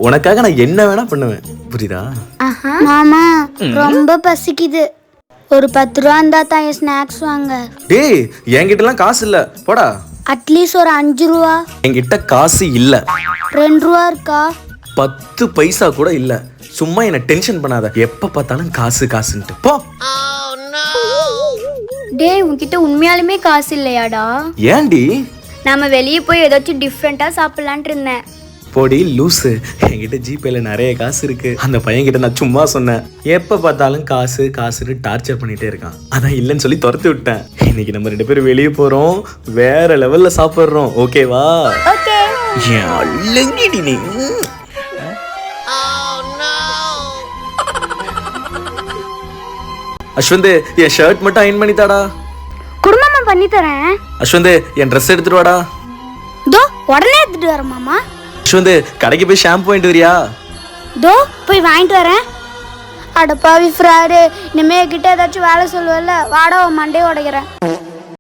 உனக்காக நான் என்ன வேணா பண்ணுவேன், புரியுதா? மாமா ரொம்ப பசிக்குது, ஒரு 10 ரூபா இருந்தா தான் ஸ்நாக்ஸ் வாங்க. டேய் என்கிட்ட எல்லாம் காசு இல்ல, போடா. அட்லீஸ்ட் ஒரு 5 ரூபா. என்கிட்ட காசு இல்ல. 2 ரூபா இருக்கா? 10 பைசா கூட இல்ல. சும்மா என்ன டென்ஷன் பண்ணாத, எப்ப பார்த்தாலும் காசு காசுன்ட்டு போ. டேய் உன்கிட்ட உண்மையாலுமே காசு இல்லையாடா? ஏன்டி? நாம வெளியே போய் ஏதாச்சும் டிஃப்ரெண்டா சாப்பிடலான்ட்டு இருந்தேன். போடி லூசு, என்கிட்ட ஜிபேல நிறைய காசு இருக்கு. அந்த பையன்கிட்ட நான் சும்மா சொன்னேன், எப்ப பார்த்தாலும் காசு காசுன்னு டார்ச்சர் பண்ணிட்டே இருக்கான். அதான் இல்லைன்னு சொல்லி துரத்தி விட்டேன். இன்னைக்கு நம்ம 2 பேரும் வெளியே போறோம், வேற லெவல்ல சாப்பிடுறோம், ஓகேவா? ஓகே. அல்லங்கிடி நீ. அஸ்வந்த், என் ஷர்ட் மட்டும் அயன் பண்ணி தாடா. குடும்பமா பண்ணி தரேன். அஸ்வந்த், என் ட்ரெஸ் எடுத்துட்டு வாடா. தோ உடனே எடுத்துட்டு வரேன் மாமா. அஸ்வந்த், கடைக்கு போய் ஷாம்பு வாங்கிட்டு வரியா? தோ போய் வாங்கிட்டு வரேன். அடப்பாவி ஃப்ராடு, இனிமே கிட்ட ஏதாச்சும் வேலை சொல்லுவல்ல, வாடா மண்டையை உடைக்கிறேன்.